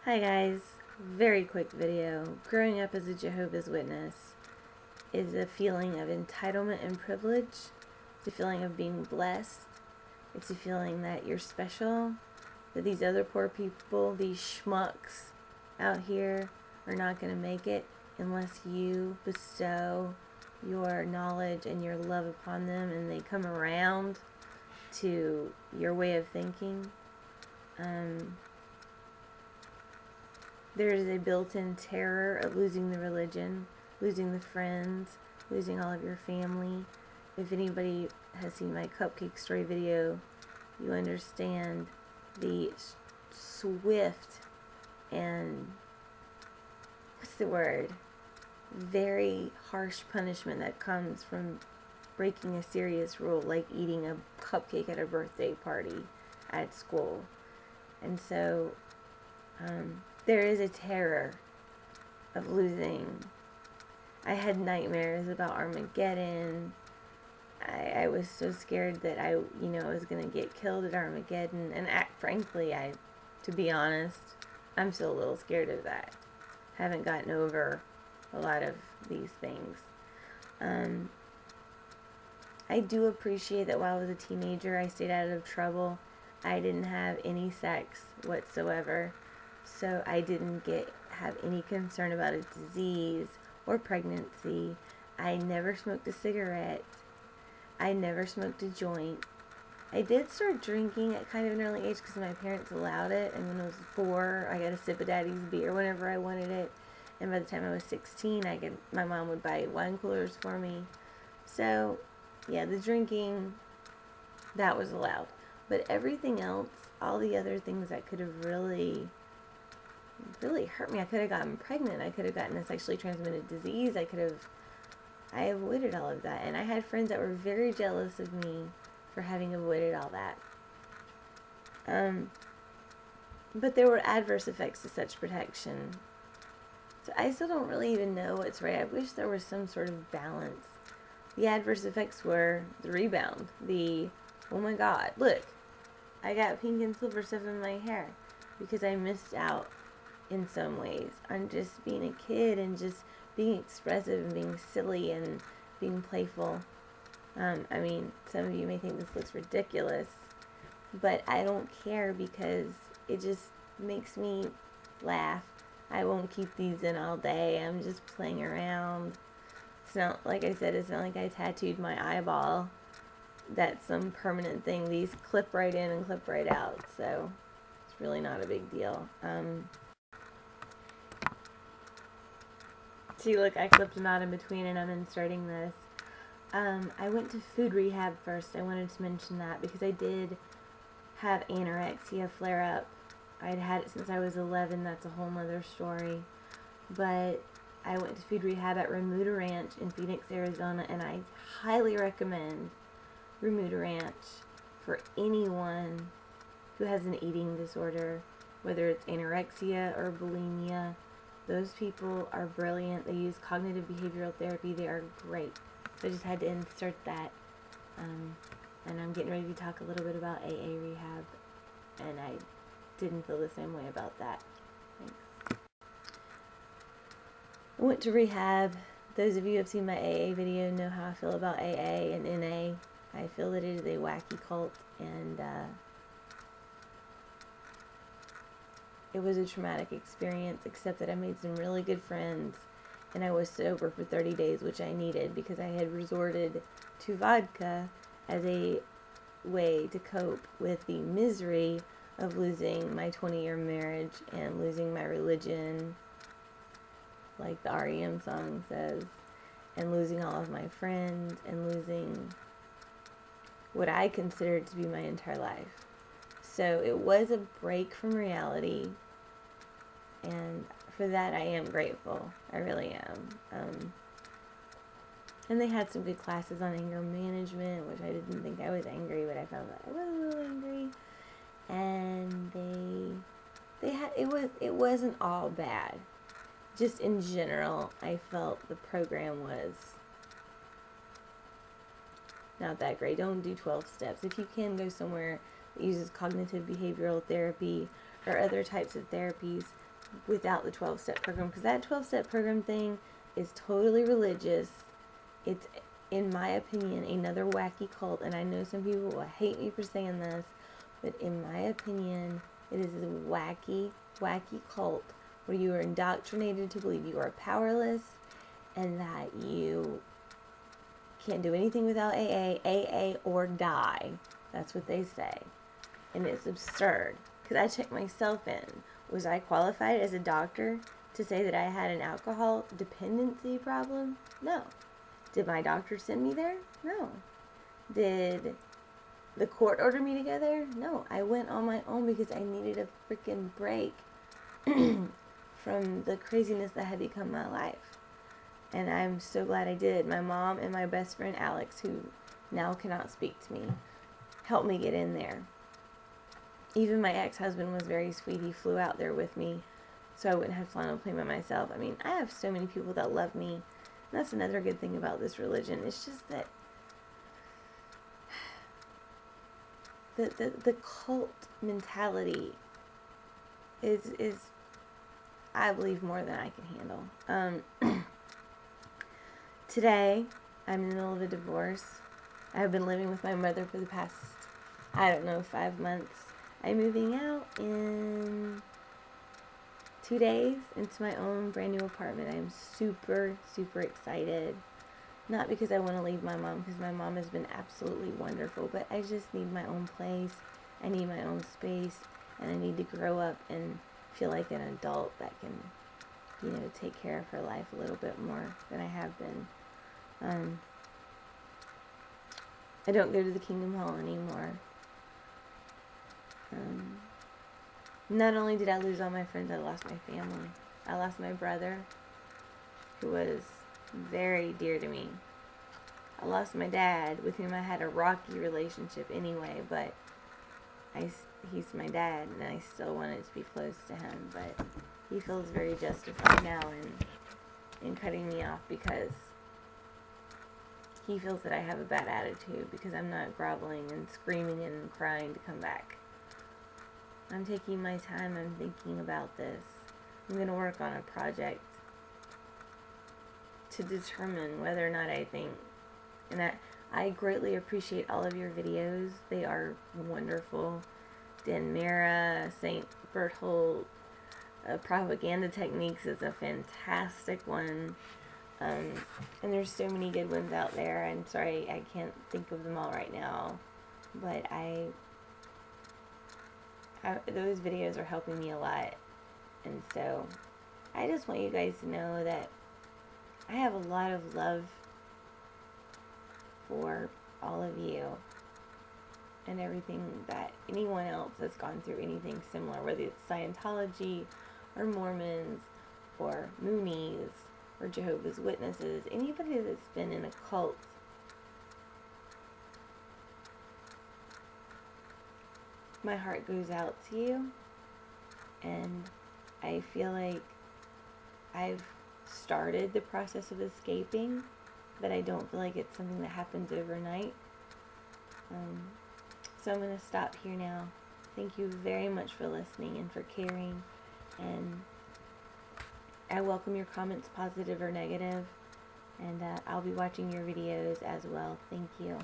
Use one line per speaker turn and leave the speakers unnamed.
Hi guys, very quick video. Growing up as a Jehovah's Witness is a feeling of entitlement and privilege. It's a feeling of being blessed. It's a feeling that you're special, that these other poor people, these schmucks out here are not going to make it unless you bestow your knowledge and your love upon them and they come around to your way of thinking. There is a built-in terror of losing the religion, losing the friends, losing all of your family. If anybody has seen my cupcake story video, you understand the swift and, very harsh punishment that comes from breaking a serious rule, like eating a cupcake at a birthday party at school. And so, there is a terror of losing. I had nightmares about Armageddon. I was so scared that I was going to get killed at Armageddon. And frankly, to be honest, I'm still a little scared of that. Haven't gotten over a lot of these things. I do appreciate that while I was a teenager, I stayed out of trouble. I didn't have any sex whatsoever. So I didn't have any concern about a disease or pregnancy. I never smoked a cigarette. I never smoked a joint. I did start drinking at kind of an early age because my parents allowed it. And when I was 4, I got a sip of Daddy's beer whenever I wanted it. And by the time I was 16, my mom would buy wine coolers for me. So, yeah, the drinking, that was allowed. But everything else, all the other things that could have really hurt me. I could have gotten pregnant. I could have gotten a sexually transmitted disease. I avoided all of that. And I had friends that were very jealous of me for having avoided all that. But there were adverse effects to such protection. So I still don't really even know what's right. I wish there was some sort of balance. The adverse effects were the rebound. Oh my God, look, I got pink and silver stuff in my hair because I missed out in some ways on just being a kid and just being expressive and being silly and being playful. I mean, some of you may think this looks ridiculous, but I don't care because it just makes me laugh. I won't keep these in all day. I'm just playing around. It's not, like I said, it's not like I tattooed my eyeball. That's some permanent thing. These clip right in and clip right out, so it's really not a big deal. See, look, I clipped a knot in between and I'm inserting this. I went to food rehab first. I wanted to mention that because I did have anorexia flare up. I'd had it since I was 11. That's a whole nother story. But I went to food rehab at Remuda Ranch in Phoenix, Arizona, and I highly recommend Remuda Ranch for anyone who has an eating disorder, whether it's anorexia or bulimia. Those people are brilliant. They use cognitive behavioral therapy. They are great. So I just had to insert that. And I'm getting ready to talk a little bit about AA rehab. And I didn't feel the same way about that. Thanks. I went to rehab. Those of you who have seen my AA video know how I feel about AA and NA. I feel that it is a wacky cult, and it was a traumatic experience, except that I made some really good friends, and I was sober for 30 days, which I needed because I had resorted to vodka as a way to cope with the misery of losing my 20-year marriage and losing my religion, like the REM song says, and losing all of my friends, and losing what I considered to be my entire life. So it was a break from reality, and for that I am grateful. I really am. And they had some good classes on anger management, which I didn't think I was angry, but I found that I was a little angry. And it wasn't all bad. Just in general, I felt the program was not that great. Don't do 12 steps. If you can, go somewhere that uses cognitive behavioral therapy or other types of therapies, without the 12-step program, because that 12-step program thing is totally religious. It's, in my opinion, another wacky cult, and I know some people will hate me for saying this, but in my opinion, it is a wacky cult where you are indoctrinated to believe you are powerless and that you can't do anything without AA or die. That's what they say. And it's absurd, because I checked myself in. Was I qualified as a doctor to say that I had an alcohol dependency problem? No. Did my doctor send me there? No. Did the court order me to go there? No. I went on my own because I needed a freaking break from the craziness that had become my life. And I'm so glad I did. My mom and my best friend Alex, who now cannot speak to me, helped me get in there. Even my ex-husband was very sweet. He flew out there with me so I wouldn't have to fly on a plane by myself. I mean, I have so many people that love me. And that's another good thing about this religion. It's just that the cult mentality is I believe more than I can handle. Today, I'm in the middle of a divorce. I've been living with my mother for the past, I don't know, 5 months. I'm moving out in 2 days into my own brand new apartment. I'm super, super excited. Not because I want to leave my mom, because my mom has been absolutely wonderful, but I just need my own place. I need my own space, and I need to grow up and feel like an adult that can, you know, take care of her life a little bit more than I have been. I don't go to the Kingdom Hall anymore. Not only did I lose all my friends, I lost my family. I lost my brother, who was very dear to me. I lost my dad, with whom I had a rocky relationship anyway, but he's my dad, and I still wanted to be close to him, but he feels very justified now in cutting me off, because he feels that I have a bad attitude because I'm not groveling and screaming and crying to come back. I'm taking my time. I'm thinking about this. I'm going to work on a project to determine whether or not I think. And I greatly appreciate all of your videos. They are wonderful. Dan Mara, St. Berthold, Propaganda Techniques is a fantastic one. And there's so many good ones out there. I'm sorry I can't think of them all right now. But those videos are helping me a lot. And so I just want you guys to know that I have a lot of love for all of you and everything that anyone else that's gone through anything similar, whether it's Scientology or Mormons or Moonies or Jehovah's Witnesses, anybody that's been in a cult. My heart goes out to you, and I feel like I've started the process of escaping, but I don't feel like it's something that happens overnight. So I'm going to stop here now. Thank you very much for listening and for caring, and I welcome your comments, positive or negative, and I'll be watching your videos as well. Thank you.